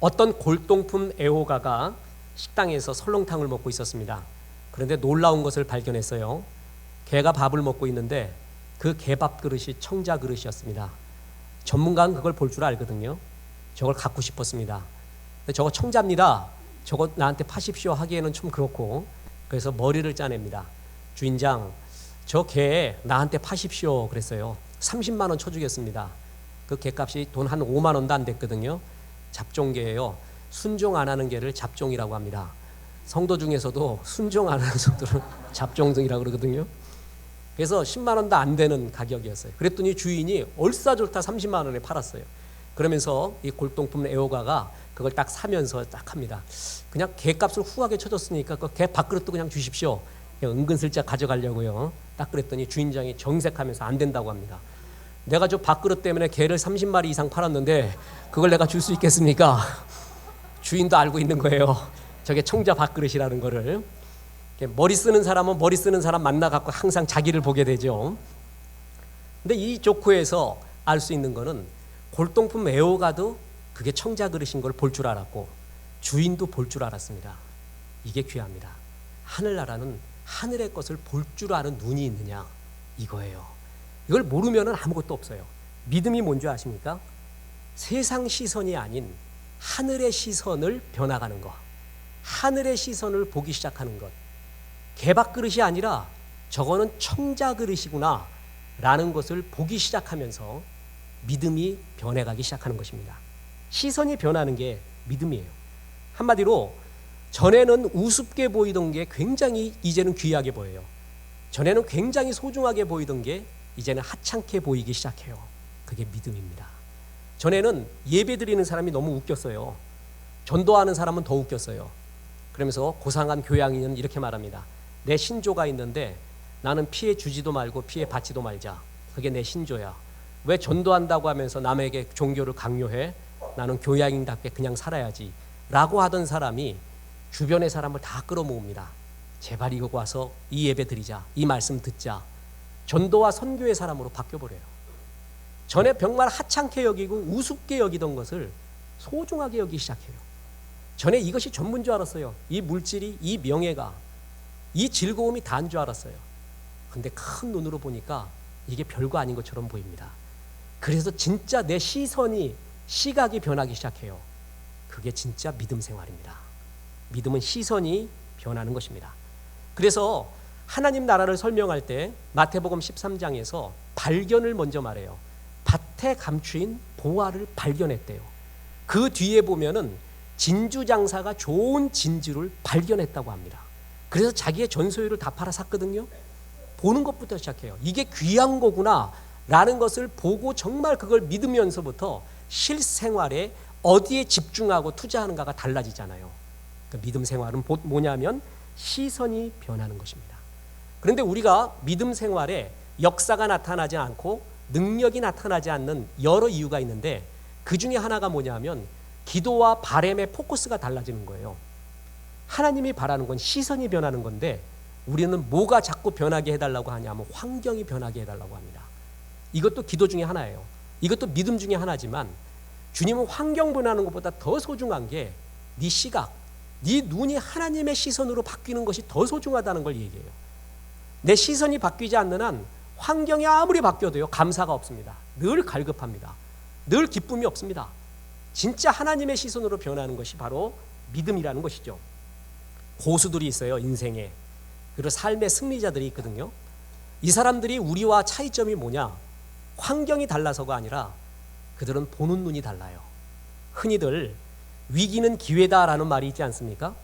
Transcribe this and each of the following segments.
어떤 골동품 애호가가 식당에서 설렁탕을 먹고 있었습니다. 그런데 놀라운 것을 발견했어요. 개가 밥을 먹고 있는데 그 개밥 그릇이 청자 그릇이었습니다. 전문가는 그걸 볼 줄 알거든요. 저걸 갖고 싶었습니다. 근데 저거 청자입니다. 저거 나한테 파십시오 하기에는 좀 그렇고, 그래서 머리를 짜냅니다. 주인장, 저 개 나한테 파십시오 그랬어요. 30만 원 쳐주겠습니다. 그 개값이 돈 한 5만 원도 안 됐거든요. 잡종개예요. 순종 안 하는 개를 잡종이라고 합니다. 성도 중에서도 순종 안 하는 성도를 잡종이라고 그러거든요. 그래서 10만 원도 안 되는 가격이었어요. 그랬더니 주인이 얼싸졸타 30만 원에 팔았어요. 그러면서 이 골동품 애호가가 그걸 딱 사면서 딱 합니다. 그냥 개값을 후하게 쳐줬으니까 그 개 밥그릇도 그냥 주십시오. 그냥 은근슬쩍 가져가려고요. 딱 그랬더니 주인장이 정색하면서 안 된다고 합니다. 내가 저 밥그릇 때문에 개를 30마리 이상 팔았는데 그걸 내가 줄 수 있겠습니까? 주인도 알고 있는 거예요. 저게 청자 밥그릇이라는 거를. 머리 쓰는 사람은 머리 쓰는 사람 만나갖고 항상 자기를 보게 되죠. 근데 이 조크에서 알 수 있는 거는 골동품 애호가도 그게 청자 그릇인 걸 볼 줄 알았고 주인도 볼 줄 알았습니다. 이게 귀합니다. 하늘나라는 하늘의 것을 볼 줄 아는 눈이 있느냐, 이거예요. 이걸 모르면 아무것도 없어요. 믿음이 뭔지 아십니까? 세상 시선이 아닌 하늘의 시선을 변화가는 것, 하늘의 시선을 보기 시작하는 것. 개밥그릇이 아니라 저거는 청자그릇이구나 라는 것을 보기 시작하면서 믿음이 변해가기 시작하는 것입니다. 시선이 변하는 게 믿음이에요. 한마디로 전에는 우습게 보이던 게 굉장히 이제는 귀하게 보여요. 전에는 굉장히 소중하게 보이던 게 이제는 하찮게 보이기 시작해요. 그게 믿음입니다. 전에는 예배 드리는 사람이 너무 웃겼어요. 전도하는 사람은 더 웃겼어요. 그러면서 고상한 교양인은 이렇게 말합니다. 내 신조가 있는데 나는 피해 주지도 말고 피해 받지도 말자. 그게 내 신조야. 왜 전도한다고 하면서 남에게 종교를 강요해? 나는 교양인답게 그냥 살아야지 라고 하던 사람이 주변의 사람을 다 끌어모읍니다. 제발 이거 와서 이 예배 드리자, 이 말씀 듣자. 전도와 선교의 사람으로 바뀌어버려요. 전에 정말 하찮게 여기고 우습게 여기던 것을 소중하게 여기기 시작해요. 전에 이것이 전부인 줄 알았어요. 이 물질이, 이 명예가, 이 즐거움이 다인 줄 알았어요. 근데 큰 눈으로 보니까 이게 별거 아닌 것처럼 보입니다. 그래서 진짜 내 시선이, 시각이 변하기 시작해요. 그게 진짜 믿음 생활입니다. 믿음은 시선이 변하는 것입니다. 그래서 하나님 나라를 설명할 때 마태복음 13장에서 발견을 먼저 말해요. 밭에 감추인 보화를 발견했대요. 그 뒤에 보면은 진주장사가 좋은 진주를 발견했다고 합니다. 그래서 자기의 전소유를 다 팔아 샀거든요. 보는 것부터 시작해요. 이게 귀한 거구나 라는 것을 보고 정말 그걸 믿으면서부터 실생활에 어디에 집중하고 투자하는가가 달라지잖아요. 그러니까 믿음 생활은 뭐냐면 시선이 변하는 것입니다. 그런데 우리가 믿음 생활에 역사가 나타나지 않고 능력이 나타나지 않는 여러 이유가 있는데 그 중에 하나가 뭐냐면 기도와 바램의 포커스가 달라지는 거예요. 하나님이 바라는 건 시선이 변하는 건데 우리는 뭐가 자꾸 변하게 해달라고 하냐면 환경이 변하게 해달라고 합니다. 이것도 기도 중에 하나예요. 이것도 믿음 중에 하나지만 주님은 환경 변하는 것보다 더 소중한 게 네 시각, 네 눈이 하나님의 시선으로 바뀌는 것이 더 소중하다는 걸 얘기해요. 내 시선이 바뀌지 않는 한 환경이 아무리 바뀌어도요 감사가 없습니다. 늘 갈급합니다. 늘 기쁨이 없습니다. 진짜 하나님의 시선으로 변하는 것이 바로 믿음이라는 것이죠. 고수들이 있어요, 인생에. 그리고 삶의 승리자들이 있거든요. 이 사람들이 우리와 차이점이 뭐냐? 환경이 달라서가 아니라 그들은 보는 눈이 달라요. 흔히들 위기는 기회다라는 말이 있지 않습니까?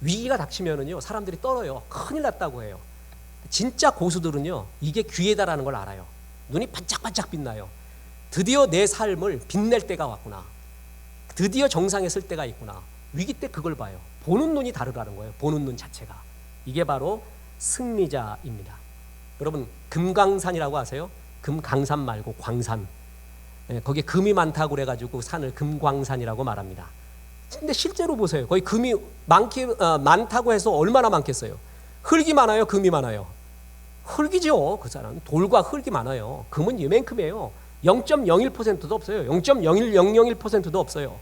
위기가 닥치면은요 사람들이 떨어요. 큰일 났다고 해요. 진짜 고수들은요 이게 기회다라는 걸 알아요. 눈이 반짝반짝 빛나요. 드디어 내 삶을 빛낼 때가 왔구나. 드디어 정상에 설 때가 있구나. 위기 때 그걸 봐요. 보는 눈이 다르다는 거예요. 보는 눈 자체가. 이게 바로 승리자입니다. 여러분 금강산이라고 아세요? 금강산 말고 광산. 거기에 금이 많다고 그래가지고 산을 금광산이라고 말합니다. 근데 실제로 보세요. 거기 금이 많다고 해서 얼마나 많겠어요? 흙이 많아요? 금이 많아요? 흙이죠. 그 사람 돌과 흙이 많아요. 금은 이만큼이에요. 0.01%도 없어요. 0.01001%도 없어요.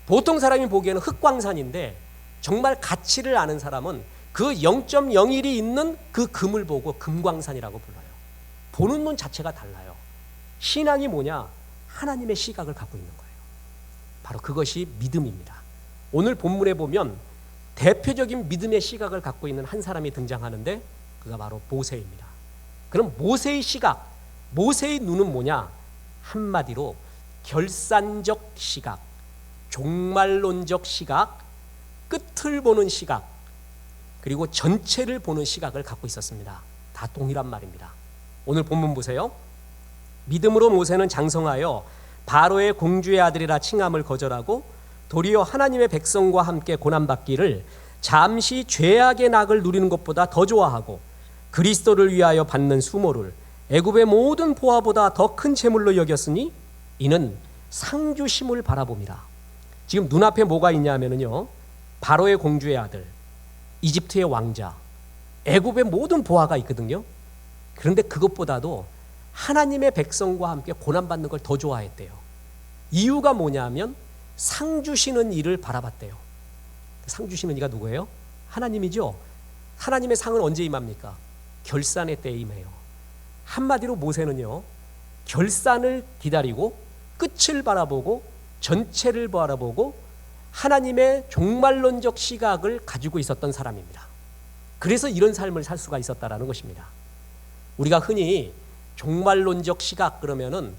보통 사람이 보기에는 흑광산인데 정말 가치를 아는 사람은 그 0.01이 있는 그 금을 보고 금광산이라고 불러요. 보는 눈 자체가 달라요. 신앙이 뭐냐? 하나님의 시각을 갖고 있는 거예요. 바로 그것이 믿음입니다. 오늘 본문에 보면 대표적인 믿음의 시각을 갖고 있는 한 사람이 등장하는데 그가 바로 모세입니다. 그럼 모세의 시각, 모세의 눈은 뭐냐? 한마디로 결산적 시각, 종말론적 시각, 끝을 보는 시각, 그리고 전체를 보는 시각을 갖고 있었습니다. 다 동일한 말입니다. 오늘 본문 보세요. 믿음으로 모세는 장성하여 바로의 공주의 아들이라 칭함을 거절하고 도리어 하나님의 백성과 함께 고난받기를 잠시 죄악의 낙을 누리는 것보다 더 좋아하고 그리스도를 위하여 받는 수모를 애굽의 모든 보화보다 더 큰 재물로 여겼으니 이는 상주심을 바라봅니다. 지금 눈앞에 뭐가 있냐면요, 바로의 공주의 아들, 이집트의 왕자, 애굽의 모든 보화가 있거든요. 그런데 그것보다도 하나님의 백성과 함께 고난받는 걸 더 좋아했대요. 이유가 뭐냐면 상 주시는 이를 바라봤대요. 상 주시는 이가 누구예요? 하나님이죠. 하나님의 상은 언제 임합니까? 결산의 때에 임해요. 한마디로 모세는요, 결산을 기다리고 끝을 바라보고 전체를 바라보고 하나님의 종말론적 시각을 가지고 있었던 사람입니다. 그래서 이런 삶을 살 수가 있었다라는 것입니다. 우리가 흔히 종말론적 시각 그러면은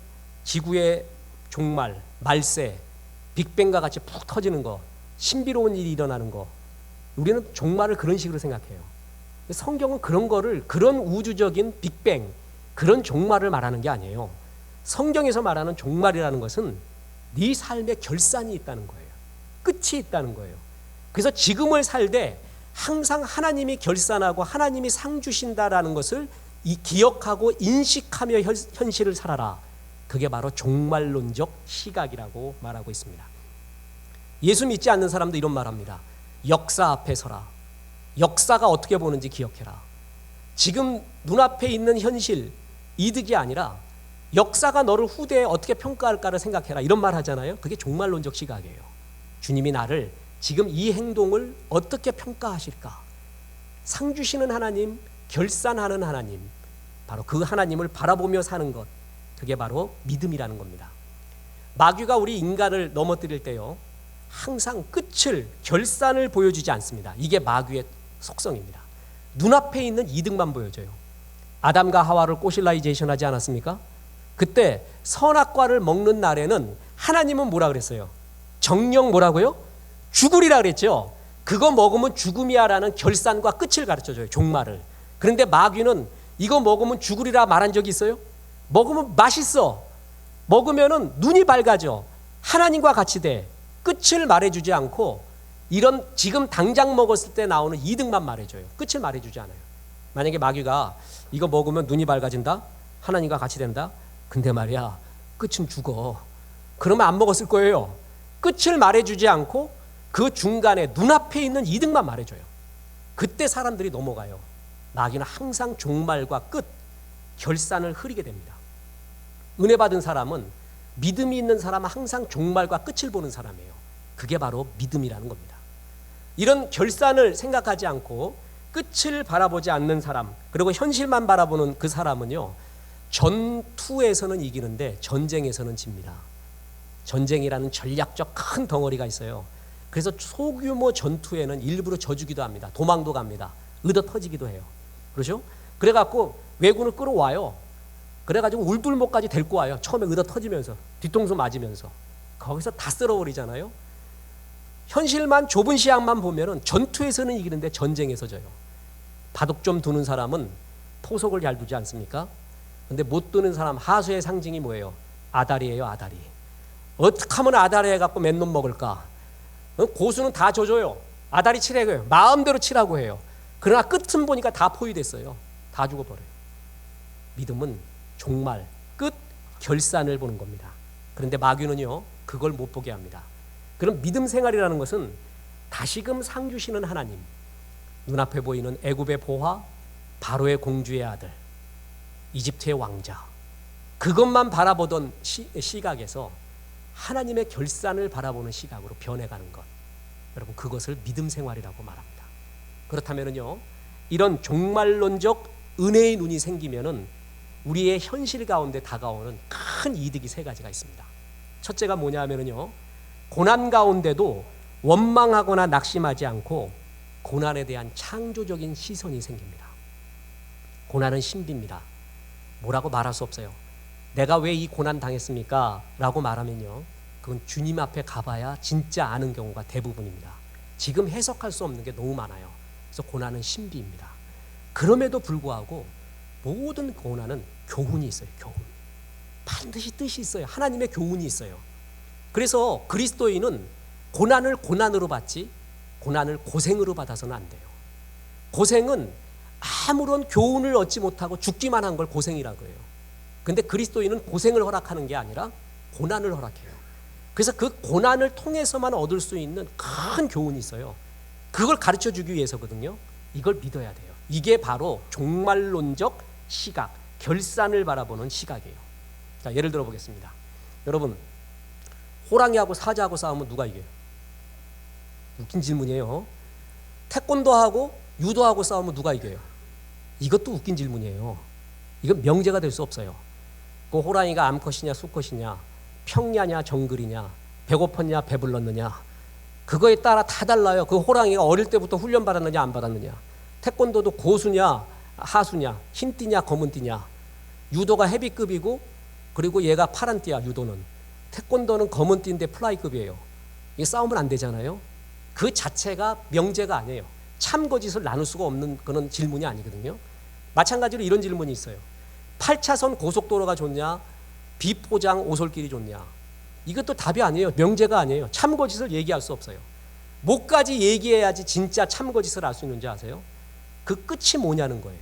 지구의 종말, 말세, 빅뱅과 같이 푹 터지는 거, 신비로운 일이 일어나는 거, 우리는 종말을 그런 식으로 생각해요. 성경은 그런 거를, 그런 우주적인 빅뱅, 그런 종말을 말하는 게 아니에요. 성경에서 말하는 종말이라는 것은 네 삶에 결산이 있다는 거예요. 끝이 있다는 거예요. 그래서 지금을 살되 항상 하나님이 결산하고 하나님이 상 주신다라는 것을 기억하고 인식하며 현실을 살아라. 그게 바로 종말론적 시각이라고 말하고 있습니다. 예수 믿지 않는 사람도 이런 말합니다. 역사 앞에 서라. 역사가 어떻게 보는지 기억해라. 지금 눈앞에 있는 현실, 이득이 아니라 역사가 너를 후대에 어떻게 평가할까를 생각해라. 이런 말 하잖아요. 그게 종말론적 시각이에요. 주님이 나를 지금 이 행동을 어떻게 평가하실까? 상 주시는 하나님, 결산하는 하나님, 바로 그 하나님을 바라보며 사는 것, 그게 바로 믿음이라는 겁니다. 마귀가 우리 인간을 넘어뜨릴 때요, 항상 끝을, 결산을 보여주지 않습니다. 이게 마귀의 속성입니다. 눈앞에 있는 이득만 보여줘요. 아담과 하와를 꼬실라이제이션 하지 않았습니까? 그때 선악과를 먹는 날에는 하나님은 뭐라 그랬어요? 정령 뭐라고요? 죽으리라 그랬죠. 그거 먹으면 죽음이야라는 결산과 끝을 가르쳐줘요. 종말을. 그런데 마귀는 이거 먹으면 죽으리라 말한 적이 있어요? 먹으면 맛있어. 먹으면은 눈이 밝아져. 하나님과 같이 돼. 끝을 말해주지 않고 이런 지금 당장 먹었을 때 나오는 이득만 말해줘요. 끝을 말해주지 않아요. 만약에 마귀가 이거 먹으면 눈이 밝아진다? 하나님과 같이 된다? 근데 말이야, 끝은 죽어. 그러면 안 먹었을 거예요. 끝을 말해주지 않고 그 중간에 눈앞에 있는 이득만 말해줘요. 그때 사람들이 넘어가요. 마귀는 항상 종말과 끝, 결산을 흐리게 됩니다. 은혜 받은 사람은, 믿음이 있는 사람은 항상 종말과 끝을 보는 사람이에요. 그게 바로 믿음이라는 겁니다. 이런 결산을 생각하지 않고 끝을 바라보지 않는 사람, 그리고 현실만 바라보는 그 사람은요, 전투에서는 이기는데 전쟁에서는 집니다. 전쟁이라는 전략적 큰 덩어리가 있어요. 그래서 소규모 전투에는 일부러 져주기도 합니다. 도망도 갑니다. 의도 터지기도 해요. 그렇죠? 그래갖고 왜군을 끌어와요. 그래가지고 울돌목까지 데리고 와요. 처음에 의도 터지면서, 뒤통수 맞으면서. 거기서 다 쓸어버리잖아요. 현실만, 좁은 시야만 보면은 전투에서는 이기는데 전쟁에서 져요. 바둑 좀 두는 사람은 포석을 잘 두지 않습니까? 근데 못 두는 사람, 하수의 상징이 뭐예요? 아다리예요, 아다리. 어떻게 하면 아다리 해갖고 맨놈 먹을까? 고수는 다 져줘요. 아다리 치라고 해요. 마음대로 치라고 해요. 그러나 끝은 보니까 다 포위됐어요. 다 죽어버려요. 믿음은 종말, 끝, 결산을 보는 겁니다. 그런데 마귀는요, 그걸 못 보게 합니다. 그럼 믿음 생활이라는 것은 다시금 상 주시는 하나님, 눈앞에 보이는 애굽의 보화, 바로의 공주의 아들, 이집트의 왕자, 그것만 바라보던 시각에서 하나님의 결산을 바라보는 시각으로 변해가는 것, 여러분 그것을 믿음 생활이라고 말합니다. 그렇다면요, 이런 종말론적 은혜의 눈이 생기면은 우리의 현실 가운데 다가오는 큰 이득이 세 가지가 있습니다. 첫째가 뭐냐 하면요, 고난 가운데도 원망하거나 낙심하지 않고 고난에 대한 창조적인 시선이 생깁니다. 고난은 신비입니다. 뭐라고 말할 수 없어요. 내가 왜 이 고난 당했습니까? 라고 말하면요, 그건 주님 앞에 가봐야 진짜 아는 경우가 대부분입니다. 지금 해석할 수 없는 게 너무 많아요. 그래서 고난은 신비입니다. 그럼에도 불구하고 모든 고난은 교훈이 있어요. 교훈. 반드시 뜻이 있어요. 하나님의 교훈이 있어요. 그래서 그리스도인은 고난을 고난으로 받지 고난을 고생으로 받아서는 안 돼요. 고생은 아무런 교훈을 얻지 못하고 죽기만 한 걸 고생이라고 해요. 근데 그리스도인은 고생을 허락하는 게 아니라 고난을 허락해요. 그래서 그 고난을 통해서만 얻을 수 있는 큰 교훈이 있어요. 그걸 가르쳐 주기 위해서거든요. 이걸 믿어야 돼요. 이게 바로 종말론적 시각, 결산을 바라보는 시각이에요. 자, 예를 들어 보겠습니다. 여러분, 호랑이하고 사자하고 싸우면 누가 이겨요? 웃긴 질문이에요. 태권도하고 유도하고 싸우면 누가 이겨요? 이것도 웃긴 질문이에요. 이건 명제가 될 수 없어요. 그 호랑이가 암컷이냐 수컷이냐, 평야냐 정글이냐, 배고팠냐 배불렀느냐, 그거에 따라 다 달라요. 그 호랑이가 어릴 때부터 훈련 받았느냐 안 받았느냐, 태권도도 고수냐 하수냐, 흰띠냐 검은띠냐, 유도가 헤비급이고 그리고 얘가 파란띠야. 유도는, 태권도는 검은띠인데 플라이급이에요. 이게 싸우면 안 되잖아요. 그 자체가 명제가 아니에요. 참거짓을 나눌 수가 없는 그런 질문이 아니거든요. 마찬가지로 이런 질문이 있어요. 8차선 고속도로가 좋냐, 비포장 오솔길이 좋냐. 이것도 답이 아니에요. 명제가 아니에요. 참거짓을 얘기할 수 없어요. 뭐까지 얘기해야지 진짜 참거짓을 알 수 있는지 아세요? 그 끝이 뭐냐는 거예요.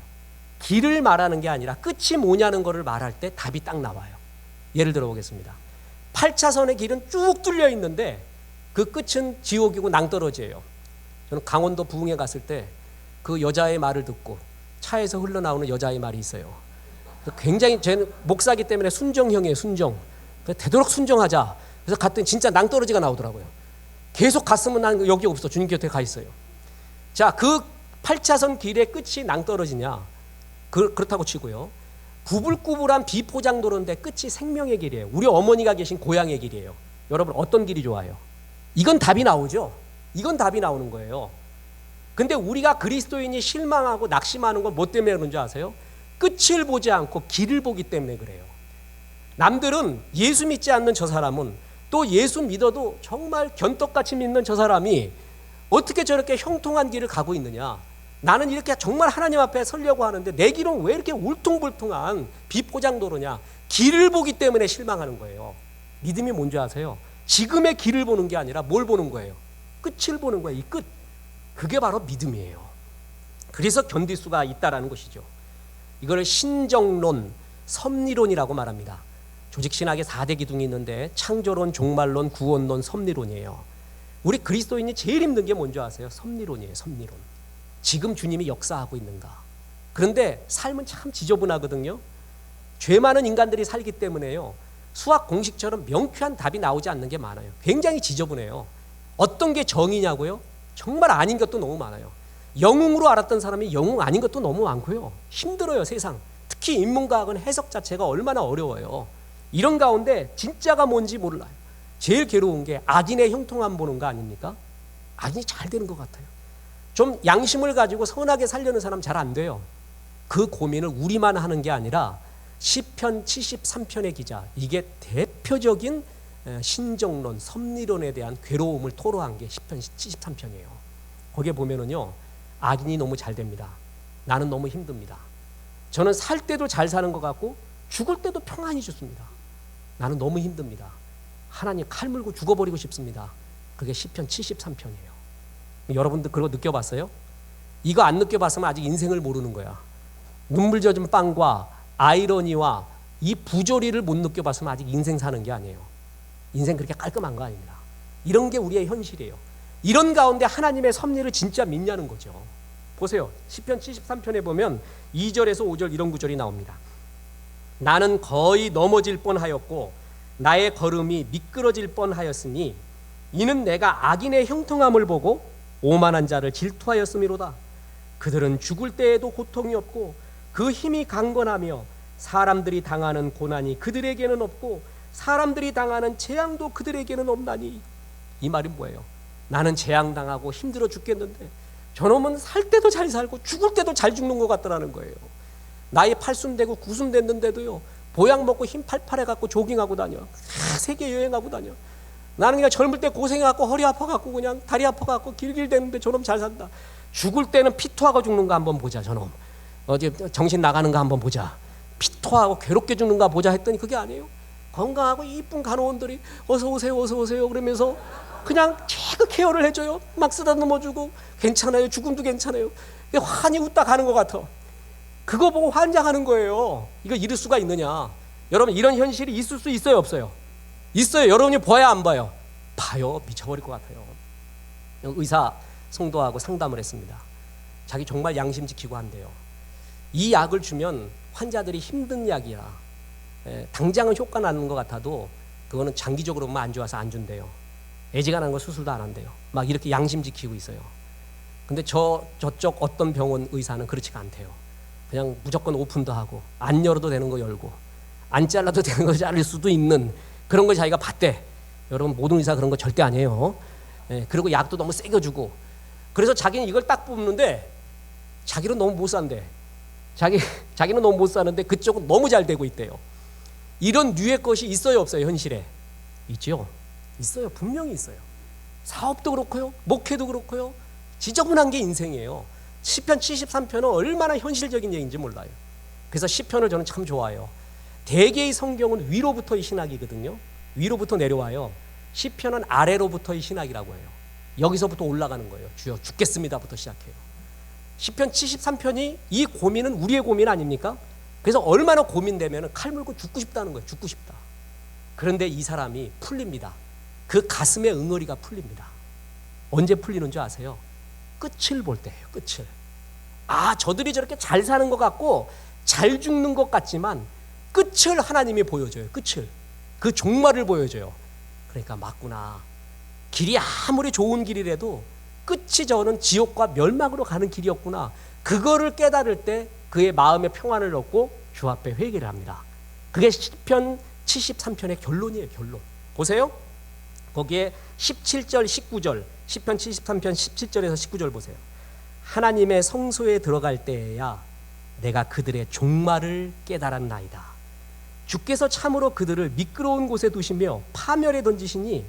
길을 말하는 게 아니라 끝이 뭐냐는 거를 말할 때 답이 딱 나와요. 예를 들어 보겠습니다. 8차선의 길은 쭉 뚫려 있는데 그 끝은 지옥이고 낭떠러지예요. 저는 강원도 부흥에 갔을 때 그 여자의 말을 듣고 차에서 흘러나오는 여자의 말이 있어요. 굉장히, 쟤는 목사기 때문에 순정형이에요. 순정. 되도록 순정하자. 그래서 갔더니 진짜 낭떠러지가 나오더라고요. 계속 갔으면 난 여기 없어. 주님 곁에 가 있어요. 자, 그 8차선 길의 끝이 낭떠러지냐? 그렇다고 치고요. 구불구불한 비포장도로인데 끝이 생명의 길이에요. 우리 어머니가 계신 고향의 길이에요. 여러분 어떤 길이 좋아요? 이건 답이 나오죠. 이건 답이 나오는 거예요. 근데 우리가 그리스도인이 실망하고 낙심하는 건 뭐 때문에 그런지 아세요? 끝을 보지 않고 길을 보기 때문에 그래요. 남들은 예수 믿지 않는 저 사람은, 또 예수 믿어도 정말 견떡같이 믿는 저 사람이 어떻게 저렇게 형통한 길을 가고 있느냐. 나는 이렇게 정말 하나님 앞에 서려고 하는데 내 길은 왜 이렇게 울퉁불퉁한 비포장도로냐. 길을 보기 때문에 실망하는 거예요. 믿음이 뭔지 아세요? 지금의 길을 보는 게 아니라 뭘 보는 거예요? 끝을 보는 거예요. 이 끝. 그게 바로 믿음이에요. 그래서 견딜 수가 있다라는 것이죠. 이걸 신정론, 섭리론이라고 말합니다. 조직신학의 4대 기둥이 있는데 창조론, 종말론, 구원론, 섭리론이에요. 우리 그리스도인이 제일 힘든 게 뭔지 아세요? 섭리론이에요. 섭리론. 지금 주님이 역사하고 있는가. 그런데 삶은 참 지저분하거든요. 죄 많은 인간들이 살기 때문에요, 수학 공식처럼 명쾌한 답이 나오지 않는 게 많아요. 굉장히 지저분해요. 어떤 게 정의냐고요? 정말 아닌 것도 너무 많아요. 영웅으로 알았던 사람이 영웅 아닌 것도 너무 많고요. 힘들어요, 세상. 특히 인문과학은 해석 자체가 얼마나 어려워요. 이런 가운데 진짜가 뭔지 몰라요. 제일 괴로운 게 악인의 형통함 보는 거 아닙니까? 악인이 잘 되는 것 같아요. 좀 양심을 가지고 선하게 살려는 사람 잘 안 돼요. 그 고민을 우리만 하는 게 아니라 시편 73편의 기자, 이게 대표적인 신정론, 섭리론에 대한 괴로움을 토로한 게 시편 73편이에요. 거기에 보면은요, 악인이 너무 잘 됩니다. 나는 너무 힘듭니다. 저는 살 때도 잘 사는 것 같고 죽을 때도 평안히 죽습니다. 나는 너무 힘듭니다. 하나님 칼 물고 죽어버리고 싶습니다. 그게 시편 73편이에요. 여러분들 그거 느껴봤어요? 이거 안 느껴봤으면 아직 인생을 모르는 거야. 눈물 젖은 빵과 아이러니와 이 부조리를 못 느껴봤으면 아직 인생 사는 게 아니에요. 인생 그렇게 깔끔한 거 아닙니다. 이런 게 우리의 현실이에요. 이런 가운데 하나님의 섭리를 진짜 믿냐는 거죠. 보세요. 시편 73편에 보면 2절에서 5절 이런 구절이 나옵니다. 나는 거의 넘어질 뻔하였고 나의 걸음이 미끄러질 뻔하였으니 이는 내가 악인의 형통함을 보고 오만한 자를 질투하였음이로다. 그들은 죽을 때에도 고통이 없고 그 힘이 강건하며 사람들이 당하는 고난이 그들에게는 없고 사람들이 당하는 재앙도 그들에게는 없나니. 이 말이 뭐예요? 나는 재앙당하고 힘들어 죽겠는데 저놈은 살 때도 잘 살고 죽을 때도 잘 죽는 것 같더라는 거예요. 나이 8숨 되고 9숨 됐는데도요, 보약 먹고 힘 팔팔해 갖고 조깅하고 다녀. 세계 여행하고 다녀. 나는 그냥 젊을 때 고생해갖고 허리 아파갖고 그냥 다리 아파갖고 길길 됐는데 저놈 잘 산다. 죽을 때는 피토하고 죽는 거 한번 보자. 저놈 어제 정신 나가는 거 한번 보자. 피토하고 괴롭게 죽는 거 보자 했더니 그게 아니에요. 건강하고 이쁜 간호원들이 어서 오세요 어서 오세요 그러면서 그냥 최고 케어를 해줘요. 막 쓰다듬어주고 괜찮아요, 죽음도 괜찮아요. 환히 웃다 가는 것 같아. 그거 보고 환장하는 거예요. 이거 이럴 수가 있느냐. 여러분, 이런 현실이 있을 수 있어요 없어요? 있어요. 여러분이 봐야 안 봐요? 봐요. 미쳐버릴 것 같아요. 의사 성도하고 상담을 했습니다. 자기 정말 양심 지키고 한대요. 이 약을 주면 환자들이 힘든 약이라 당장은 효과 나는 것 같아도 그거는 장기적으로 보면 안 좋아서 안 준대요. 애지간한 거 수술도 안 한대요. 막 이렇게 양심 지키고 있어요. 근데 저쪽 어떤 병원 의사는 그렇지가 않대요. 그냥 무조건 오픈도 하고 안 열어도 되는 거 열고 안 잘라도 되는 거 자를 수도 있는 그런 걸 자기가 봤대. 여러분, 모든 의사 그런 거 절대 아니에요. 그리고 약도 너무 세게 주고. 그래서 자기는 이걸 딱 뽑는데 자기는 너무 못 산대. 자기는 너무 못 사는데 그쪽은 너무 잘 되고 있대요. 이런 류의 것이 있어요 없어요? 현실에 있죠. 있어요. 분명히 있어요. 사업도 그렇고요, 목회도 그렇고요. 지저분한 게 인생이에요. 시편 73편은 얼마나 현실적인 얘기인지 몰라요. 그래서 시편을 저는 참 좋아해요. 대개의 성경은 위로부터의 신학이거든요. 위로부터 내려와요. 시편은 아래로부터의 신학이라고 해요. 여기서부터 올라가는 거예요. 주여 죽겠습니다부터 시작해요. 시편 73편이 이 고민은 우리의 고민 아닙니까? 그래서 얼마나 고민되면 칼 물고 죽고 싶다는 거예요. 죽고 싶다. 그런데 이 사람이 풀립니다. 그 가슴의 응어리가 풀립니다. 언제 풀리는 줄 아세요? 끝을 볼 때예요. 끝을. 아, 저들이 저렇게 잘 사는 것 같고 잘 죽는 것 같지만 끝을 하나님이 보여줘요. 끝을. 그 종말을 보여줘요. 그러니까 맞구나. 길이 아무리 좋은 길이라도 끝이 저는 지옥과 멸망으로 가는 길이었구나. 그거를 깨달을 때 그의 마음의 평안을 얻고 주 앞에 회개를 합니다. 그게 시편 73편의 결론이에요. 결론. 보세요. 거기에 17절 19절 시편 73편 17절에서 19절 보세요. 하나님의 성소에 들어갈 때에야 내가 그들의 종말을 깨달았나이다. 주께서 참으로 그들을 미끄러운 곳에 두시며 파멸에 던지시니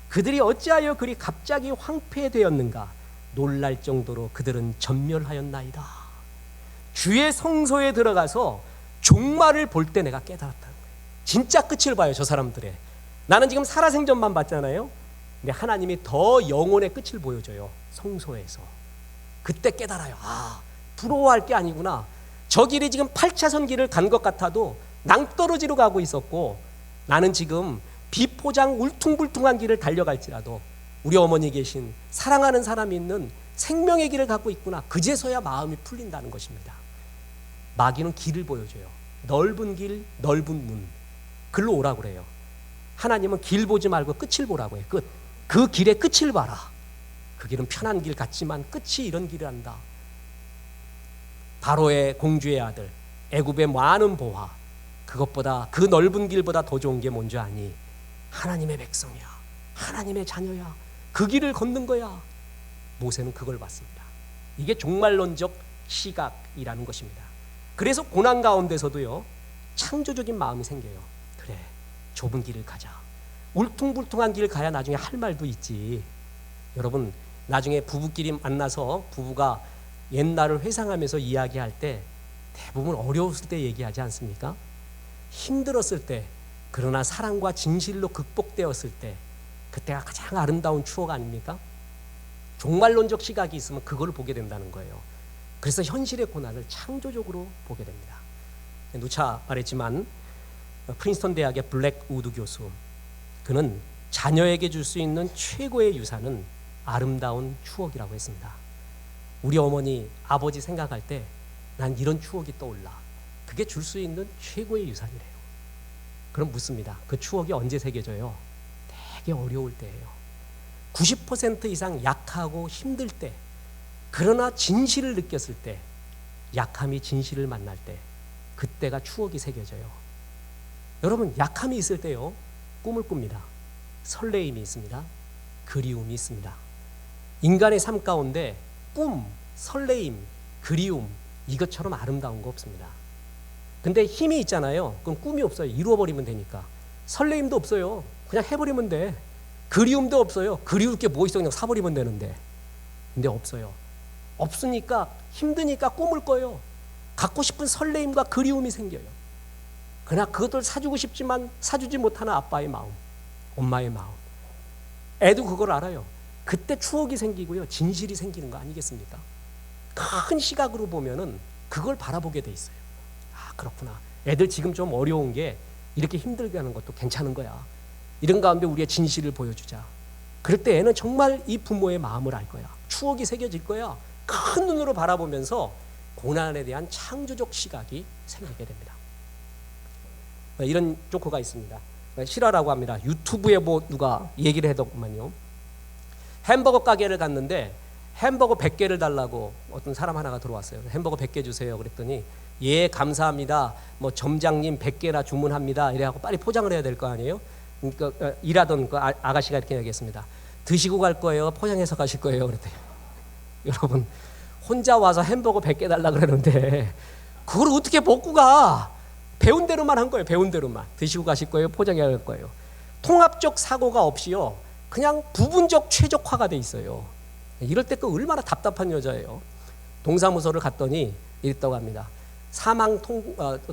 그들이 어찌하여 그리 갑자기 황폐되었는가. 놀랄 정도로 그들은 전멸하였나이다. 주의 성소에 들어가서 종말을 볼 때 내가 깨달았다는 거예요. 진짜 끝을 봐요. 저 사람들의. 나는 지금 살아생전만 봤잖아요. 근데 하나님이 더 영혼의 끝을 보여줘요. 성소에서. 그때 깨달아요. 아, 부러워할 게 아니구나. 저 길이 지금 8차선 길을 간 것 같아도 낭떠러지로 가고 있었고 나는 지금 비포장 울퉁불퉁한 길을 달려갈지라도 우리 어머니 계신 사랑하는 사람이 있는 생명의 길을 갖고 있구나. 그제서야 마음이 풀린다는 것입니다. 마귀는 길을 보여줘요. 넓은 길, 넓은 문. 글로 오라고 그래요. 하나님은 길 보지 말고 끝을 보라고 해요. 끝. 그 길의 끝을 봐라. 그 길은 편한 길 같지만 끝이 이런 길을 한다. 바로의 공주의 아들, 애굽의 많은 보화, 그것보다 그 넓은 길보다 더 좋은 게 뭔지 아니? 하나님의 백성이야. 하나님의 자녀야. 그 길을 걷는 거야. 모세는 그걸 봤습니다. 이게 종말론적 시각이라는 것입니다. 그래서 고난 가운데서도요, 창조적인 마음이 생겨요. 그래, 좁은 길을 가자. 울퉁불퉁한 길을 가야 나중에 할 말도 있지. 여러분, 나중에 부부끼리 만나서 부부가 옛날을 회상하면서 이야기할 때 대부분 어려웠을 때 얘기하지 않습니까? 힘들었을 때, 그러나 사랑과 진실로 극복되었을 때, 그때가 가장 아름다운 추억 아닙니까? 종말론적 시각이 있으면 그걸 보게 된다는 거예요. 그래서 현실의 고난을 창조적으로 보게 됩니다. 누차 말했지만 프린스턴 대학의 블랙 우드 교수, 그는 자녀에게 줄 수 있는 최고의 유산은 아름다운 추억이라고 했습니다. 우리 어머니, 아버지 생각할 때 난 이런 추억이 떠올라. 그게 줄 수 있는 최고의 유산이래요. 그럼 묻습니다. 그 추억이 언제 새겨져요? 되게 어려울 때예요. 90% 이상 약하고 힘들 때, 그러나 진실을 느꼈을 때, 약함이 진실을 만날 때, 그때가 추억이 새겨져요. 여러분, 약함이 있을 때요, 꿈을 꿉니다. 설레임이 있습니다. 그리움이 있습니다. 인간의 삶 가운데 꿈, 설레임, 그리움, 이것처럼 아름다운 거 없습니다. 근데 힘이 있잖아요. 그럼 꿈이 없어요. 이루어버리면 되니까. 설레임도 없어요. 그냥 해버리면 돼. 그리움도 없어요. 그리울 게 뭐 있어. 그냥 사버리면 되는데. 근데 없어요. 없으니까, 힘드니까 꿈을 꿔요. 갖고 싶은 설레임과 그리움이 생겨요. 그러나 그것을 사주고 싶지만 사주지 못하는 아빠의 마음, 엄마의 마음. 애도 그걸 알아요. 그때 추억이 생기고요, 진실이 생기는 거 아니겠습니까? 큰 시각으로 보면은 그걸 바라보게 돼 있어요. 아, 그렇구나. 애들 지금 좀 어려운 게 이렇게 힘들게 하는 것도 괜찮은 거야. 이런 가운데 우리의 진실을 보여주자. 그럴 때 애는 정말 이 부모의 마음을 알 거야. 추억이 새겨질 거야. 큰 눈으로 바라보면서 고난에 대한 창조적 시각이 생기게 됩니다. 이런 조커가 있습니다. 실화라고 합니다. 유튜브에 뭐 누가 얘기를 하더구만요. 햄버거 가게를 갔는데 햄버거 100개를 달라고 어떤 사람 하나가 들어왔어요. 햄버거 100개 주세요. 그랬더니 예, 감사합니다. 뭐 점장님 100개나 주문합니다. 이래갖고 빨리 포장을 해야 될 거 아니에요. 그러니까 일하던 그 아가씨가 이렇게 얘기했습니다. 드시고 갈 거예요? 포장해서 가실 거예요? 그랬더니 여러분, 혼자 와서 햄버거 100개 달라 그러는데 그걸 어떻게 먹고 가? 배운 대로만 한 거예요. 배운 대로만. 드시고 가실 거예요? 포장해야 할 거예요? 통합적 사고가 없이요, 그냥 부분적 최적화가 돼 있어요. 이럴 때 그 얼마나 답답한 여자예요. 동사무소를 갔더니 이랬다고 합니다. 사망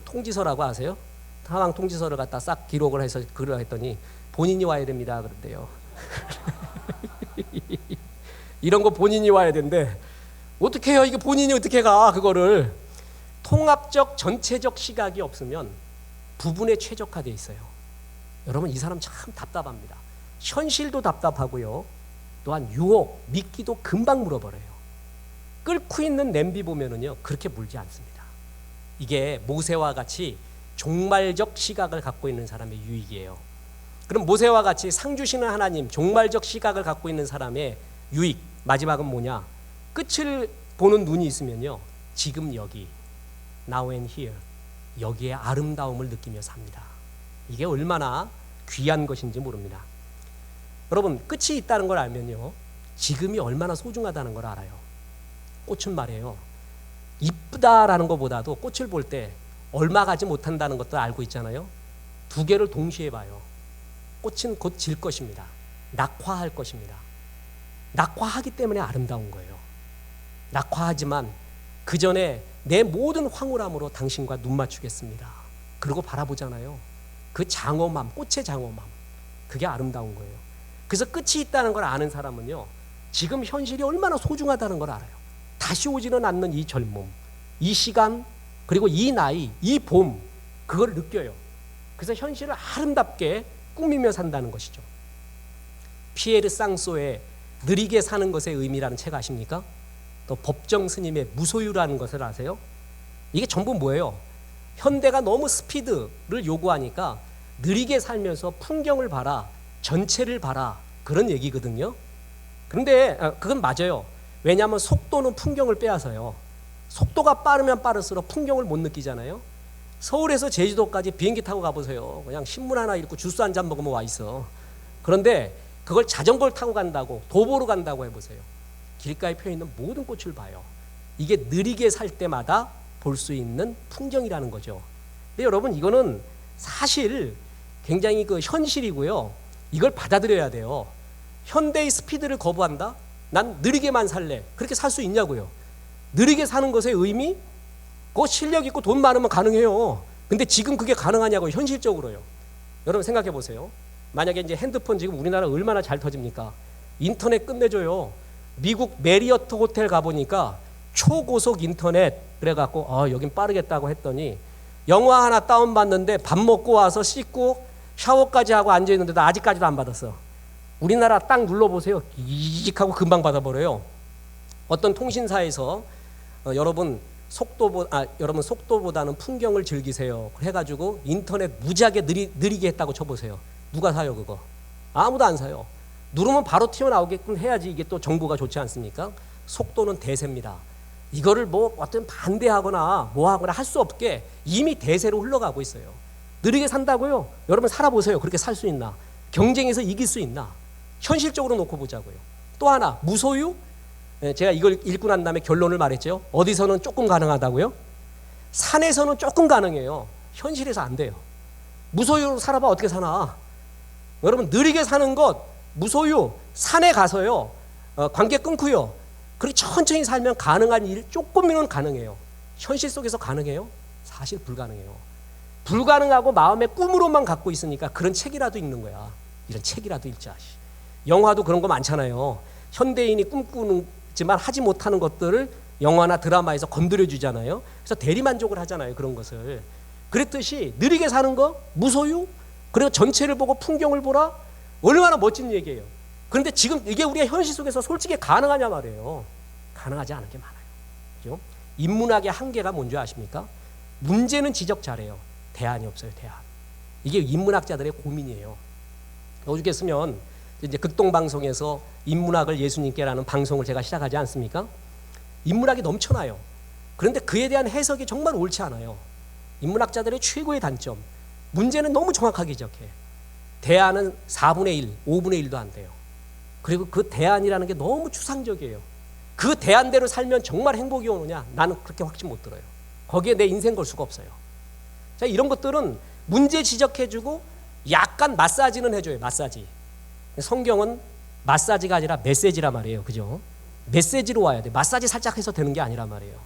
통지서라고 아세요? 사망 통지서를 갖다 싹 기록을 해서 글을 했더니 본인이 와야 됩니다. 그런데요. 이런 거 본인이 와야 된대. 어떻게 해요? 이게 본인이 어떻게 가? 그거를. 통합적 전체적 시각이 없으면 부분에 최적화되어 있어요. 여러분, 이 사람 참 답답합니다. 현실도 답답하고요, 또한 유혹, 미끼도 금방 물어버려요. 끓고 있는 냄비 보면은요, 그렇게 물지 않습니다. 이게 모세와 같이 종말적 시각을 갖고 있는 사람의 유익이에요. 그럼 모세와 같이 상 주시는 하나님, 종말적 시각을 갖고 있는 사람의 유익, 마지막은 뭐냐? 끝을 보는 눈이 있으면요, 지금 여기, now and here, 여기에 아름다움을 느끼며 삽니다. 이게 얼마나 귀한 것인지 모릅니다. 여러분, 끝이 있다는 걸 알면요, 지금이 얼마나 소중하다는 걸 알아요. 꽃은 말이에요, 이쁘다라는 것보다도 꽃을 볼 때 얼마 가지 못한다는 것도 알고 있잖아요. 두 개를 동시에 봐요. 꽃은 곧 질 것입니다. 낙화할 것입니다. 낙화하기 때문에 아름다운 거예요. 낙화하지만 그 전에 내 모든 황홀함으로 당신과 눈 맞추겠습니다. 그리고 바라보잖아요. 그 장엄함, 꽃의 장엄함, 그게 아름다운 거예요. 그래서 끝이 있다는 걸 아는 사람은요, 지금 현실이 얼마나 소중하다는 걸 알아요. 다시 오지는 않는 이 젊음, 이 시간, 그리고 이 나이, 이 봄, 그걸 느껴요. 그래서 현실을 아름답게 꾸미며 산다는 것이죠. 피에르 쌍소의 느리게 사는 것의 의미라는 책 아십니까? 또 법정 스님의 무소유라는 것을 아세요? 이게 전부 뭐예요? 현대가 너무 스피드를 요구하니까 느리게 살면서 풍경을 봐라, 전체를 봐라, 그런 얘기거든요. 그런데 그건 맞아요. 왜냐하면 속도는 풍경을 빼앗아요. 속도가 빠르면 빠를수록 풍경을 못 느끼잖아요. 서울에서 제주도까지 비행기 타고 가보세요. 그냥 신문 하나 읽고 주스 한 잔 먹으면 와 있어. 그런데 그걸 자전거를 타고 간다고, 도보로 간다고 해보세요. 길가에 펴 있는 모든 꽃을 봐요. 이게 느리게 살 때마다 볼 수 있는 풍경이라는 거죠. 근데 여러분, 이거는 사실 굉장히 그 현실이고요, 이걸 받아들여야 돼요. 현대의 스피드를 거부한다? 난 느리게만 살래. 그렇게 살 수 있냐고요. 느리게 사는 것의 의미? 그거 실력 있고 돈 많으면 가능해요. 근데 지금 그게 가능하냐고요, 현실적으로요. 여러분 생각해 보세요. 만약에 이제 핸드폰 지금 우리나라 얼마나 잘 터집니까? 인터넷 끝내줘요. 미국 메리어트 호텔 가보니까 초고속 인터넷, 그래갖고 여긴 빠르겠다고 했더니 영화 하나 다운받는데 밥 먹고 와서 씻고 샤워까지 하고 앉아있는데도 아직까지도 안 받았어. 우리나라 딱 눌러보세요. 이직하고 금방 받아버려요. 어떤 통신사에서 여러분 여러분 속도보다는 풍경을 즐기세요. 해가지고 인터넷 무지하게 느리게 했다고 쳐보세요. 누가 사요 그거? 아무도 안 사요. 누르면 바로 튀어나오게끔 해야지 이게 또 정보가 좋지 않습니까? 속도는 대세입니다. 이거를 뭐 어떤 반대하거나 뭐하거나 할 수 없게 이미 대세로 흘러가고 있어요. 느리게 산다고요? 여러분 살아보세요. 그렇게 살 수 있나? 경쟁에서 이길 수 있나? 현실적으로 놓고 보자고요. 또 하나 무소유? 제가 이걸 읽고 난 다음에 결론을 말했죠. 어디서는 조금 가능하다고요? 산에서는 조금 가능해요. 현실에서 안 돼요. 무소유로 살아봐 어떻게 사나? 여러분 느리게 사는 것 무소유 산에 가서요. 관계 끊고요. 그리고 천천히 살면 가능한 일 조금이면 가능해요. 현실 속에서 가능해요? 사실 불가능해요. 불가능하고 마음의 꿈으로만 갖고 있으니까 그런 책이라도 읽는 거야. 이런 책이라도 읽자. 영화도 그런 거 많잖아요. 현대인이 꿈꾸지만 하지 못하는 것들을 영화나 드라마에서 건드려 주잖아요. 그래서 대리만족을 하잖아요. 그런 것을. 그랬듯이 느리게 사는 거 무소유 그리고 전체를 보고 풍경을 보라 얼마나 멋진 얘기예요. 그런데 지금 이게 우리가 현실 속에서 솔직히 가능하냐 말이에요. 가능하지 않은 게 많아요. 그죠? 인문학의 한계가 뭔지 아십니까? 문제는 지적 잘해요. 대안이 없어요. 대안. 이게 인문학자들의 고민이에요. 오죽했으면 이제 극동방송에서 인문학을 예수님께라는 방송을 제가 시작하지 않습니까? 인문학이 넘쳐나요. 그런데 그에 대한 해석이 정말 옳지 않아요. 인문학자들의 최고의 단점, 문제는 너무 정확하게 지적해. 대안은 4분의 1, 5분의 1도 안 돼요. 그리고 그 대안이라는 게 너무 추상적이에요. 그 대안대로 살면 정말 행복이 오느냐? 나는 그렇게 확신 못 들어요. 거기에 내 인생 걸 수가 없어요. 자, 이런 것들은 문제 지적해주고 약간 마사지는 해줘요. 마사지. 성경은 마사지가 아니라 메시지란 말이에요. 그죠? 메시지로 와야 돼. 마사지 살짝 해서 되는 게 아니란 말이에요.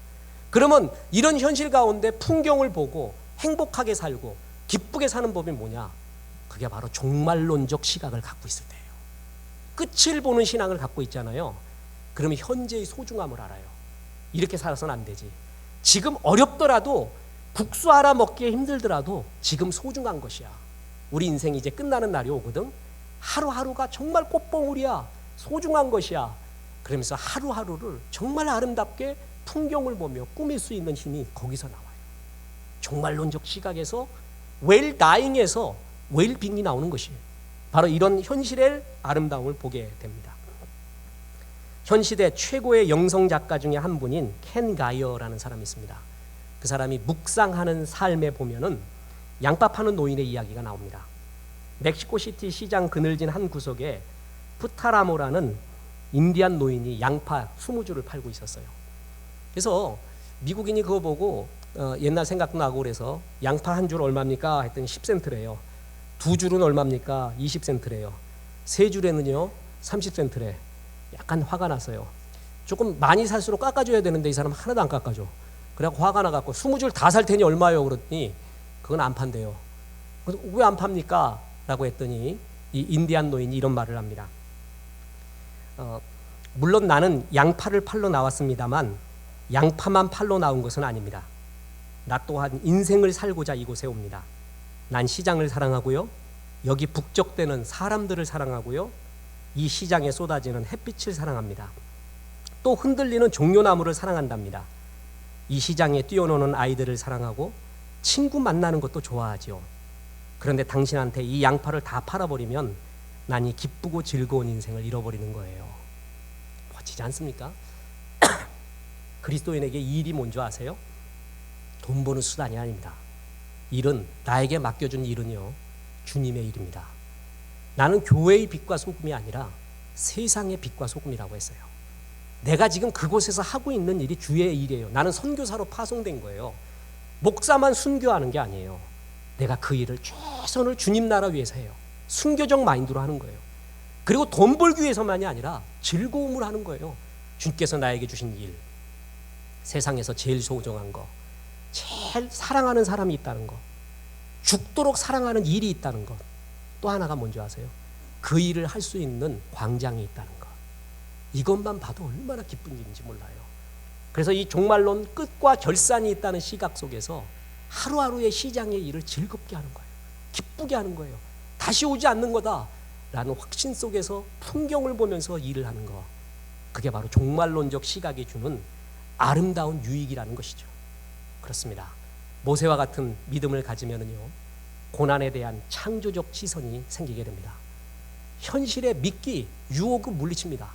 그러면 이런 현실 가운데 풍경을 보고 행복하게 살고 기쁘게 사는 법이 뭐냐? 그게 바로 종말론적 시각을 갖고 있을 때예요. 끝을 보는 신앙을 갖고 있잖아요. 그러면 현재의 소중함을 알아요. 이렇게 살아서는 안 되지. 지금 어렵더라도 국수 하나 먹기에 힘들더라도 지금 소중한 것이야. 우리 인생이 이제 끝나는 날이 오거든. 하루하루가 정말 꽃봉오리야. 소중한 것이야. 그러면서 하루하루를 정말 아름답게 풍경을 보며 꾸밀 수 있는 힘이 거기서 나와요. 종말론적 시각에서 웰다잉에서 웰빙이 나오는 것이에요. 바로 이런 현실의 아름다움을 보게 됩니다. 현 시대 최고의 영성 작가 중에 한 분인 켄 가이어라는 사람이 있습니다. 그 사람이 묵상하는 삶에 보면은 양파 파는 노인의 이야기가 나옵니다. 멕시코시티 시장 그늘진 한 구석에 푸타라모라는 인디안 노인이 양파 20주를 팔고 있었어요. 그래서 미국인이 그거 보고 옛날 생각도 나고 그래서 양파 한 줄 얼마입니까? 했더니 10센트래요. 두 줄은 얼마입니까? 20센트래요. 세 줄에는요 30센트래. 약간 화가 났어요. 조금 많이 살수록 깎아줘야 되는데 이 사람 하나도 안 깎아줘. 그래갖고 화가 나갖고 20줄 다 살 테니 얼마요? 그랬더니 그건 안 판대요. 왜 안 팝니까? 라고 했더니 이 인디안 노인이 이런 말을 합니다. 물론 나는 양파를 팔러 나왔습니다만 양파만 팔러 나온 것은 아닙니다. 나 또한 인생을 살고자 이곳에 옵니다. 난 시장을 사랑하고요. 여기 북적대는 사람들을 사랑하고요. 이 시장에 쏟아지는 햇빛을 사랑합니다. 또 흔들리는 종려나무를 사랑한답니다. 이 시장에 뛰어노는 아이들을 사랑하고 친구 만나는 것도 좋아하지요. 그런데 당신한테 이 양파를 다 팔아버리면 난 이 기쁘고 즐거운 인생을 잃어버리는 거예요. 멋지지 않습니까? 그리스도인에게 이 일이 뭔지 아세요? 돈 버는 수단이 아닙니다. 일은 나에게 맡겨준 일은요 주님의 일입니다. 나는 교회의 빛과 소금이 아니라 세상의 빛과 소금이라고 했어요. 내가 지금 그곳에서 하고 있는 일이 주의 일이에요. 나는 선교사로 파송된 거예요. 목사만 순교하는 게 아니에요. 내가 그 일을 최선을 주님 나라 위해서 해요. 순교적 마인드로 하는 거예요. 그리고 돈 벌기 위해서만이 아니라 즐거움을 하는 거예요. 주님께서 나에게 주신 일, 세상에서 제일 소중한 거, 제일 사랑하는 사람이 있다는 거, 죽도록 사랑하는 일이 있다는 것, 또 하나가 뭔지 아세요? 그 일을 할 수 있는 광장이 있다는 것. 이것만 봐도 얼마나 기쁜 일인지 몰라요. 그래서 이 종말론 끝과 결산이 있다는 시각 속에서 하루하루의 시장의 일을 즐겁게 하는 거예요. 기쁘게 하는 거예요. 다시 오지 않는 거다라는 확신 속에서 풍경을 보면서 일을 하는 거. 그게 바로 종말론적 시각이 주는 아름다운 유익이라는 것이죠. 그렇습니다. 모세와 같은 믿음을 가지면은요, 고난에 대한 창조적 시선이 생기게 됩니다. 현실에 믿기, 유혹은 물리칩니다.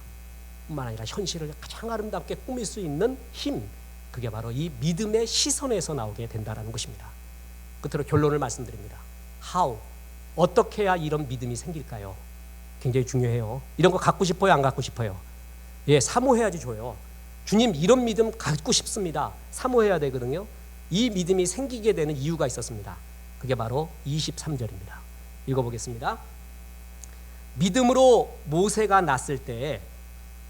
뿐만 아니라 현실을 가장 아름답게 꾸밀 수 있는 힘, 그게 바로 이 믿음의 시선에서 나오게 된다는 것입니다. 끝으로 결론을 말씀드립니다. How? 어떻게 해야 이런 믿음이 생길까요? 굉장히 중요해요. 이런 거 갖고 싶어요? 안 갖고 싶어요? 예, 사모해야지 줘요. 주님, 이런 믿음 갖고 싶습니다. 사모해야 되거든요. 이 믿음이 생기게 되는 이유가 있었습니다. 그게 바로 23절입니다. 읽어보겠습니다. 믿음으로 모세가 낳았을 때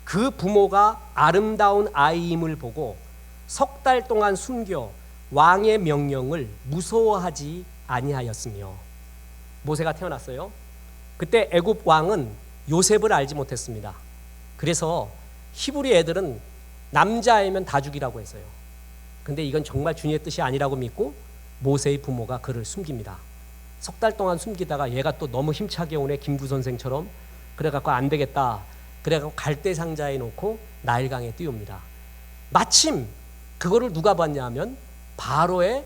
그 부모가 아름다운 아이임을 보고 석 달 동안 숨겨 왕의 명령을 무서워하지 아니하였으며. 모세가 태어났어요. 그때 애굽 왕은 요셉을 알지 못했습니다. 그래서 히브리 애들은 남자애면 다 죽이라고 했어요. 근데 이건 정말 주님의 뜻이 아니라고 믿고 모세의 부모가 그를 숨깁니다. 석 달 동안 숨기다가 얘가 또 너무 힘차게 오네, 김구 선생처럼. 그래갖고 안 되겠다. 그래갖고 갈대 상자에 놓고 나일강에 띄웁니다. 마침 그거를 누가 봤냐 하면 바로의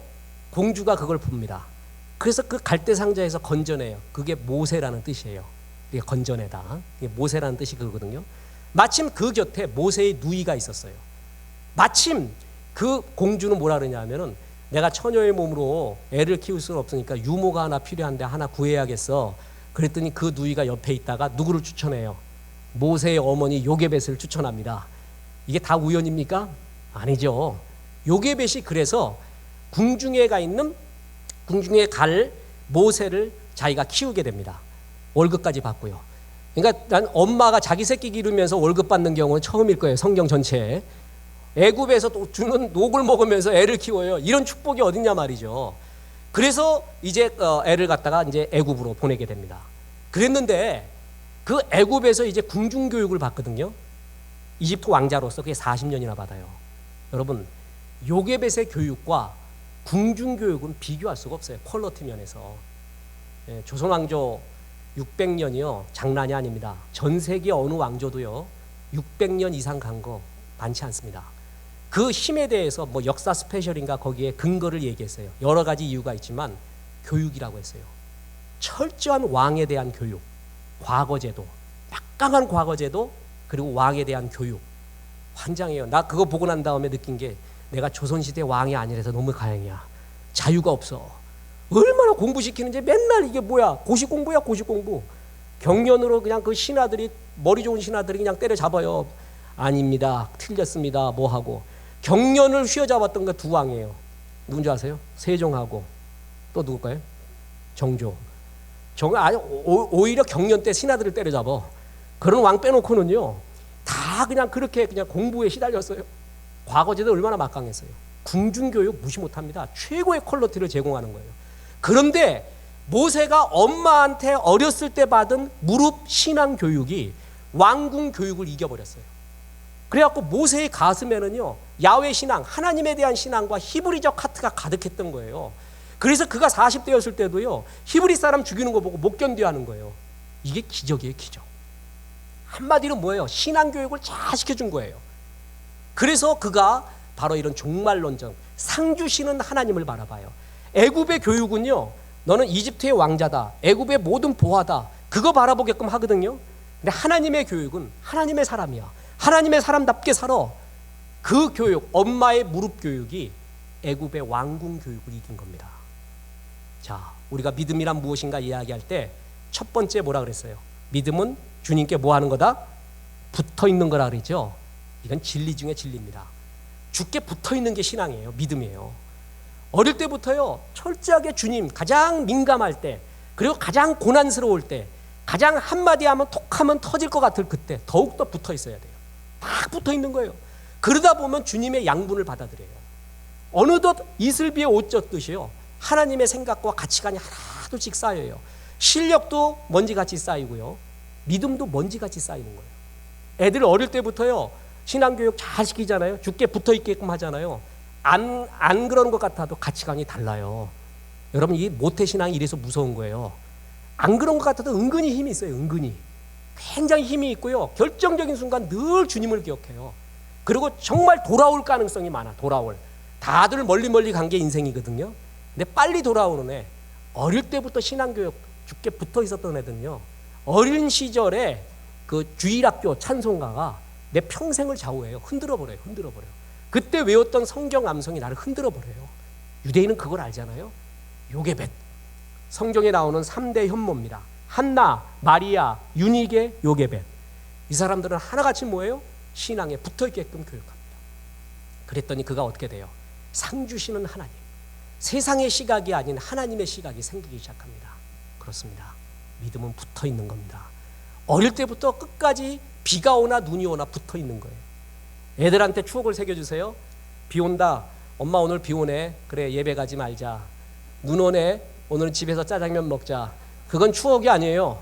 공주가 그걸 봅니다. 그래서 그 갈대 상자에서 건져내요. 그게 모세라는 뜻이에요. 이게 건져내다. 이게 모세라는 뜻이 그거거든요. 마침 그 곁에 모세의 누이가 있었어요. 마침 그 공주는 뭐라 그러냐 하면은 내가 처녀의 몸으로 애를 키울 수는 없으니까 유모가 하나 필요한데 하나 구해야겠어. 그랬더니 그 누이가 옆에 있다가 누구를 추천해요? 모세의 어머니 요게벳을 추천합니다. 이게 다 우연입니까? 아니죠. 요게벳이 그래서 궁중에 갈 모세를 자기가 키우게 됩니다. 월급까지 받고요. 그러니까 난 엄마가 자기 새끼 기르면서 월급 받는 경우는 처음일 거예요. 성경 전체에. 애굽에서 또 주는 녹을 먹으면서 애를 키워요. 이런 축복이 어딨냐 말이죠. 그래서 이제 애를 갖다가 이제 애굽으로 보내게 됩니다. 그랬는데 그 애굽에서 이제 궁중 교육을 받거든요. 이집트 왕자로서 그게 40년이나 받아요. 여러분, 요게벳의 교육과 궁중 교육은 비교할 수가 없어요. 퀄리티 면에서. 예, 조선 왕조 600년이요 장난이 아닙니다. 전 세계 어느 왕조도요 600년 이상 간 거 많지 않습니다. 그 힘에 대해서 뭐 역사 스페셜인가 거기에 근거를 얘기했어요. 여러 가지 이유가 있지만 교육이라고 했어요. 철저한 왕에 대한 교육, 과거제도, 막강한 과거제도, 그리고 왕에 대한 교육. 환장해요. 나 그거 보고 난 다음에 느낀 게 내가 조선시대 왕이 아니라서 너무 다행이야. 자유가 없어. 얼마나 공부시키는지 맨날 이게 뭐야, 고시공부야, 고시공부. 경련으로 그냥 그 신하들이, 머리 좋은 신하들이 그냥 때려잡아요. 아닙니다, 틀렸습니다, 뭐 하고. 경련을 휘어잡았던 게 두 왕이에요. 누군지 아세요? 세종하고 또 누굴까요? 정조. 오히려 경련 때 신하들을 때려잡아. 그런 왕 빼놓고는요 다 그냥 그렇게 그냥 공부에 시달렸어요. 과거제도 얼마나 막강했어요. 궁중교육 무시 못합니다. 최고의 퀄리티를 제공하는 거예요. 그런데 모세가 엄마한테 어렸을 때 받은 무릎 신앙 교육이 왕궁 교육을 이겨버렸어요. 그래갖고 모세의 가슴에는요 야훼 신앙, 하나님에 대한 신앙과 히브리적 하트가 가득했던 거예요. 그래서 그가 40대였을 때도요 히브리 사람 죽이는 거 보고 못 견뎌 하는 거예요. 이게 기적이에요, 기적. 한마디로 뭐예요? 신앙 교육을 잘 시켜준 거예요. 그래서 그가 바로 이런 종말론정, 상 주시는 하나님을 바라봐요. 애굽의 교육은요 너는 이집트의 왕자다, 애굽의 모든 보화다, 그거 바라보게끔 하거든요. 근데 하나님의 교육은 하나님의 사람이야. 하나님의 사람답게 살아. 그 교육, 엄마의 무릎 교육이 애굽의 왕궁 교육을 이긴 겁니다. 자, 우리가 믿음이란 무엇인가 이야기할 때 첫 번째 뭐라 그랬어요? 믿음은 주님께 뭐 하는 거다? 붙어 있는 거라 그랬죠. 이건 진리 중에 진리입니다. 주께 붙어 있는 게 신앙이에요. 믿음이에요. 어릴 때부터요 철저하게 주님, 가장 민감할 때, 그리고 가장 고난스러울 때, 가장 한마디 하면 톡하면 터질 것 같을 그때 더욱더 붙어 있어야 돼요. 딱 붙어 있는 거예요. 그러다 보면 주님의 양분을 받아들여요. 어느덧 이슬비에 옷 젖듯이요 하나님의 생각과 가치관이 하나둘씩 쌓여요. 실력도 먼지같이 쌓이고요 믿음도 먼지같이 쌓이는 거예요. 애들 어릴 때부터요 신앙교육 잘 시키잖아요. 주께 붙어 있게끔 하잖아요. 안 그러는 것 같아도 가치관이 달라요. 여러분, 이 모태신앙이 이래서 무서운 거예요. 안 그런 것 같아도 은근히 힘이 있어요. 은근히 굉장히 힘이 있고요 결정적인 순간 늘 주님을 기억해요. 그리고 정말 돌아올 가능성이 많아. 돌아올. 다들 멀리 간 게 인생이거든요. 근데 빨리 돌아오는 애, 어릴 때부터 신앙교육 죽게 붙어 있었던 애들은요, 어린 시절에 그 주일학교 찬송가가 내 평생을 좌우해요. 흔들어 버려요. 그때 외웠던 성경 암송이 나를 흔들어 버려요. 유대인은 그걸 알잖아요. 요게벳. 성경에 나오는 3대 현모입니다. 한나, 마리아, 유니게, 요게벳. 이 사람들은 하나같이 뭐예요? 신앙에 붙어 있게끔 교육합니다. 그랬더니 그가 어떻게 돼요? 상 주시는 하나님, 세상의 시각이 아닌 하나님의 시각이 생기기 시작합니다. 그렇습니다. 믿음은 붙어 있는 겁니다. 어릴 때부터 끝까지 비가 오나 눈이 오나 붙어 있는 거예요. 애들한테 추억을 새겨주세요. 비 온다. 엄마 오늘 비 오네. 그래, 예배 가지 말자. 눈 오네. 오늘 집에서 짜장면 먹자. 그건 추억이 아니에요.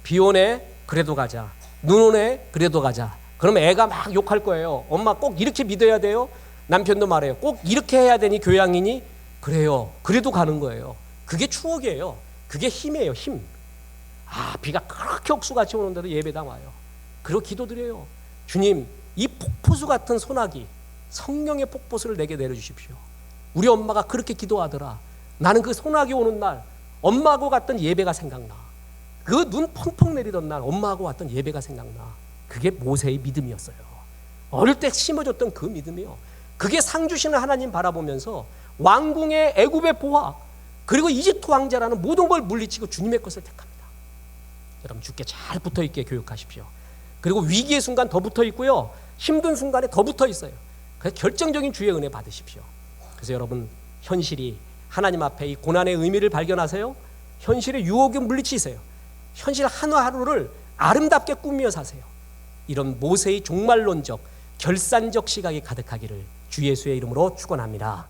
비 오네. 그래도 가자. 눈 오네. 그래도 가자. 그럼 애가 막 욕할 거예요. 엄마 꼭 이렇게 믿어야 돼요? 남편도 말해요. 꼭 이렇게 해야 되니 교양이니? 그래요. 그래도 가는 거예요. 그게 추억이에요. 그게 힘이에요. 힘. 아, 비가 그렇게 옥수같이 오는데도 예배당 와요. 그리고 기도드려요. 주님, 이 폭포수 같은 소나기, 성령의 폭포수를 내게 내려주십시오. 우리 엄마가 그렇게 기도하더라. 나는 그 소나기 오는 날 엄마하고 갔던 예배가 생각나. 그 눈 펑펑 내리던 날 엄마하고 왔던 예배가 생각나. 그게 모세의 믿음이었어요. 어릴 때 심어줬던 그 믿음이요. 그게 상 주시는 하나님 바라보면서 왕궁의 애굽의 보화, 그리고 이집트 왕자라는 모든 걸 물리치고 주님의 것을 택합니다. 여러분, 주께 잘 붙어있게 교육하십시오. 그리고 위기의 순간 더 붙어있고요, 힘든 순간에 더 붙어있어요. 그래서 결정적인 주의 은혜 받으십시오. 그래서 여러분, 현실이 하나님 앞에 이 고난의 의미를 발견하세요. 현실의 유혹을 물리치세요. 현실 하루하루를 아름답게 꾸며 사세요. 이런 모세의 종말론적 결산적 시각이 가득하기를 주 예수의 이름으로 축원합니다.